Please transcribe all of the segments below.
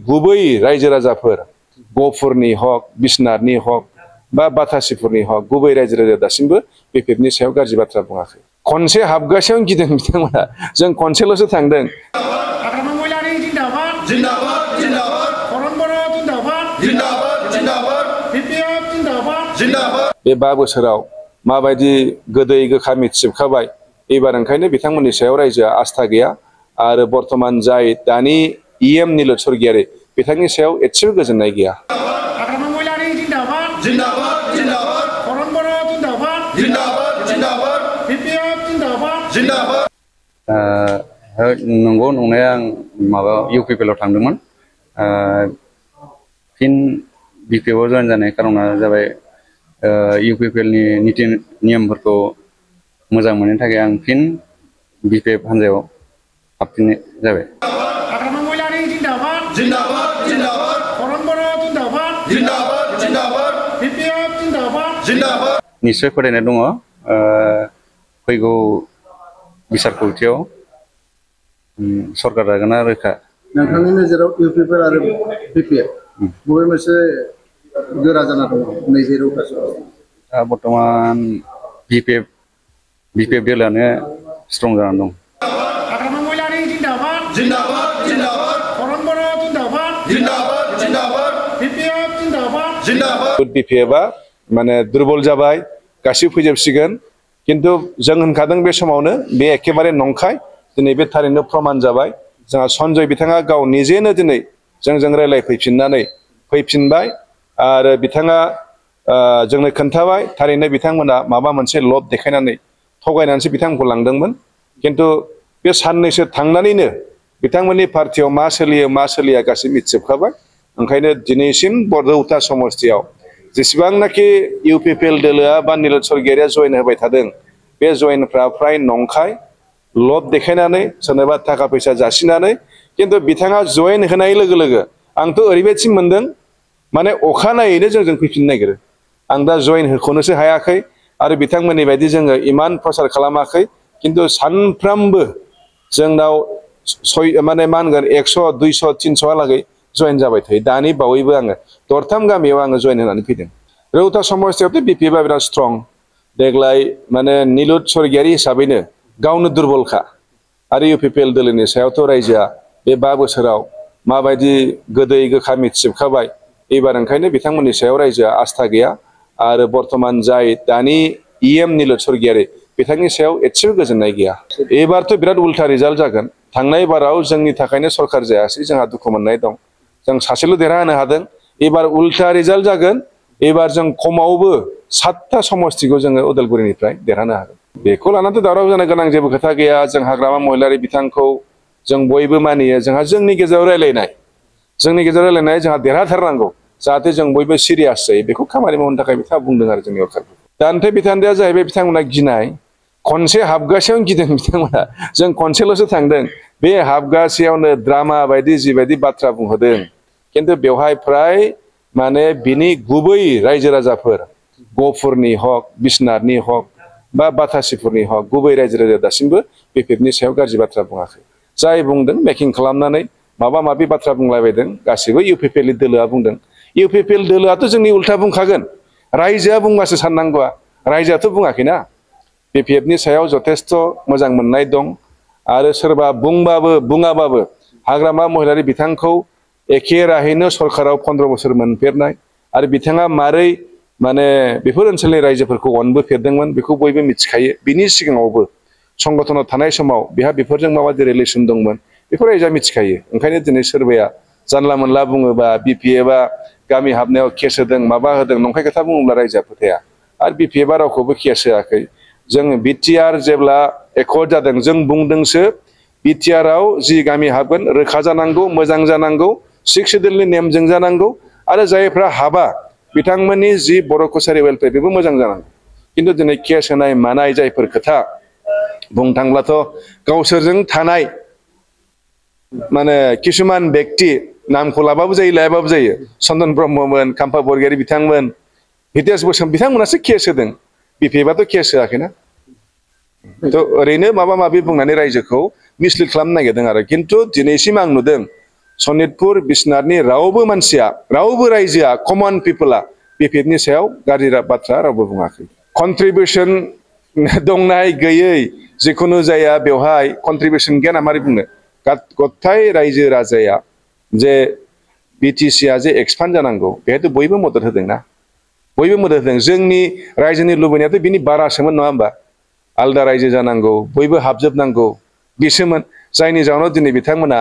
गुबै रायजो राजाफोर गफुरनि हक बिश्वनाथनि हक बा बाथासिफोरनि हक गुबै रायजो राजा दासिमबो बिपिएफनि सायाव गाज्रि बाथ्रा बुङाखै। खनसे हाबगासेयावनो गिदों बिथांमोना, जों खनसेल'सो थांदों। बे 5 बोसोराव माबायदि गोदै गोखा मिथिजोबखाबाय, एबार ओंखायनो बिथांमोननि सायाव रायजोआ आस्था गैया आरो बर्तमान जाय दानि इएम निलत स्वर्गियारि बिथांनि सायाव एसेबो गोजोननाय गैया। नंगौ नंनाया आं माबा इउपिपिएलआव थांदोंमोन। फिन बिपिएफआव जयेन जानाय खारना जाबाय इउपिपिएलनि नीति नियमफोरखौ मोजां मोनैनि थाखाय आं फिन बिपिएफ हान्जायाव हाबफिननाय जाबाय। निश्चय फोथायनाय दङ फैगौ बिसारख'थियाव सरकार जागोना रोखा। नोंथांनि नोजोराव इउपिपिएल आरो बिपिएफ बबे मोनसे गोरा जाना दङ नैबे रौता समाव? बर्तमान बिपिएफ दोलोआनो स्ट्रं जानानै दं। बिपिएफआ माने दुर्बल जाबाय, गासिबो फैजोबसिगोन, किन्तु जों होनखादों बे समावनो बे एखेबारे नंखाय। दिनै बे थारैनो प्रमाण जाबाय। जोंहा सन्जय बिथाङा गाव निजेनो दिनै जोंजों फैफिनबाय आरो बिथाङा जोंनो खोन्थाबाय थारैनो बिथांमोना माबा मोनसे लब देखायनानै थगायनानैसो बिथांमोनखौ लांदोंमोन। किन्तु बे साननैसो थांनानैनो बिथांमोननि पार्टियाव मा सोलियो मा सोलिया गासिबो मिथिजोबखाबाय। ओंखायनो दिनैसिम रौता समस्तियाव जेसेबांनाखि इउपिपिएल दोलोआ बा निलत स्वर्गियारिया जयेन होबाय थादों, बे जयेनफ्रा फ्राय नंखाय, लब देखायनानै सोरनोबा थाखा फैसा जासिनानै। किन्तु बिथाङा जयेन होनाय लोगो लोगो आंथ' ओरैबायदि मोनदों माने अखानायैनो जोंजों फैफिननो नागिरो। आं दा जयेन होख'नोसो हायाखै आरो बिथांमोननि बायदि जोङो इमान प्रसार खालामाखै, किन्तु सानफ्रामबो जोंनाव माने मा होनगोन 100 200 300हालागै जयेन जाबाय थायो। दानि बावैबो आङो दरथाम गामियाव आङो जयेन होनानै फैदों। रौता समस्तियावथ' बिपिएफआ बिराद स्ट्रं। देग्लाय माने निलत स्वर्गियारि हिसाबैनो गावनो दुरबलखा आरो इउपिपिएल दोलोनि सायावथ' रायजोआ बे 5 बोसोराव माबायदि गोदै गोखा मिथिजोबखाबाय, एबार ओंखायनो बिथांमोननि सायाव रायजोआ आस्था गैया आरो बर्तमान जाय दानि इएम निलत स्वर्गियारि बिथांनि सायाव एसेबो गोजोननाय गैया। एबारथ' बिराद उल्था रिजाल्ट जागोन। थांनाय बाराव जोंनि थाखायनो सरकार जायासै, जोंहा दुखु मोननाय दं। जों सासेल' देरहानो हादों, एबार उल्था रिजाल्ट जागोन। एबार जों खमावबो 7टा समस्तिखौ जोङो उदालगुरिनिफ्राय देरहानो हागोन। बेखौ लानानैथ' दावराव जानो गोनां जेबो खोथा गैया। जों हाग्रामा महिलारि बिथांखौ जों बयबो मानियो। जोंहा जोंनि गेजेराव रायलायनाय जोंहा देरहाथारनांगौ, जाहाथे जों बयबो सिरियास जायो। बेखौ खामानि मावनो थाखाय बिथाङा बुंदों आरो जोंनि सरकारखौ। दा ओमफ्राय बिथान्दैया जाहैबाय बिथांमोना गिनाय। खनसे हाबगासेयावनो गिदों बिथांमोना, जों खनसेल'सो थांदों। बे हाबगासेयावनो ड्रामा बायदि जिबायदि बाथ्रा बुंहोदों, किन्तु बेवहाय फ्राय माने बिनि गुबै रायजो राजाफोर गफुरनि हक बिश्वनाथनि हक बा बाथासिफोरनि हक गुबै रायजो राजा दासिमबो बिपिएफनि सायाव गाज्रि बाथ्रा बुङाखै। जाय बुंदों मेकिं खालामनानै माबा माबि बाथ्रा बुंलायबायदों, गासिबो इउपिपिएलनि दोलोआ बुंदों। इउपिपिएल दोलोआथ' जोंनि उल्था बुंखागोन। रायजोआ बुंबासो साननांगौआ, रायजोआथ' बुङाखैना। बिपिएफनि सायाव जथेस्थ' मोजां मोननाय दं आरो सोरबा बुङाबाबो हाग्रामा महिलारि बिथांखौ एखे राहैनो सरकाराव 15 बोसोर मोनफेरनाय आरो बिथाङा मारै माने बेफोर ओनसोलनि रायजोफोरखौ अनबोफेरदोंमोन बेखौ बयबो मिथिखायो। बिनि सिगाङावबो संगठनाव थानाय समाव बिहा बेफोरजों माबायदि रिलेसन दंमोन बेखौ रायजोआ मिथिखायो। ओंखायनो दिनै सोरबाया जानला मोनला बुङोबा बिपिएफआ गामि हाबनायाव केस होदों माबा होदों नंखाय खोथा बुङोब्ला रायजोआ फोथाया। आरो बिपिएफआ रावखौबो केस होआखै। जों बिटिआर जेब्ला एकर्ड जादों जों बुंदोंसो बिटिआरआव जि गामि हाबगोन रोखा जानांगौ, मोजां जानांगौ, 6 सिडिउलनि नेमजों जानांगौ आरो जायफ्रा हाबा बिथांमोननि जि बर' कसारि वेलफेयार बेबो मोजां जानांगौ। किन्तु दिनै केस होनाय मानाय जायफोर खोथा बुंनो थांब्लाथ' गावसोरजों थानाय माने किसुमान बेक्ति नामखौ लाबाबो जायो लायाबाबो जायो, चन्दन ब्रह्ममोन, खाम्फा बरगयारी बिथांमोन, हितेश बसुमतारी बिथांमोनासो केस होदों। बिपिएफआथ' केस होआखैना। थ' ओरैनो माबा माबि बुंनानै रायजोखौ मिसलिड खालामनो नागिरदों आरो। किन्तु दिनैसिम आं नुदों सनितपुर बिश्वनाथनि रावबो मानसिया रावबो रायजोआ कमन पिपला बिपिएफनि सायाव गाज्रि बाथ्रा रावबो बुङाखै कन्ट्रिबिउसन दंनाय गैयै जिखुनु जाया बेवहाय कन्ट्रिबिउसन गैया ना मारै बुंनो गथाय रायजो राजाया जे बिटिसिआ जे एक्सपान्ड जानांगौ बेहायथ' बयबो मदद होदोंना बयबो मदद होदों जोंनि रायजोनि लुबैनायाथ' बिनि बारासोमोन नङा होमबा आलदा रायजो जानांगौ बयबो हाबजोबनांगौ बिसोमोन जायनि जाहोनाव दिनै बिथांमोना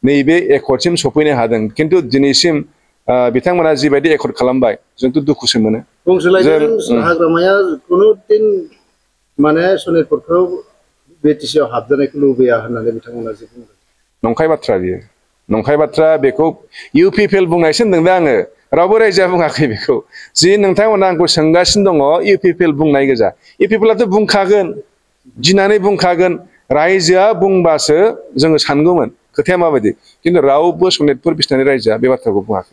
नैबे एकर्डसिम सफैनो हादों खिन्थु दिनैसिम बिथांमोना जिबायदि एकर्ड खालामबाय जोंथ' दुखुसो मोनो बुंसोलायदों हाग्रामाया खुनु दिन माने सनितपुरखौ बिटिसिआव हाबजानायखौ लुबैया होननानै बिथांमोना जे बुंदों नंखाय बाथ्रा बियो नंखाय बाथ्रा बेखौ इउपिपिएल बुंनायसो होनदों दा आङो रावबो रायजोआ बुङाखै बेखौ जि नोंथांमोना आंखौ सोंगासिनो दङ इउपिपिएल बुंनाय गोजा इउपिपिएलआथ' बुंखागोन गिनानै बुंखागोन रायजोआ बुंबासो जोङो सानगौमोन खोथाया माबायदि खिन्थु रावबो सनितपुर बिश्वनाथनि रायजोआ बे बाथ्राखौ बुङाखै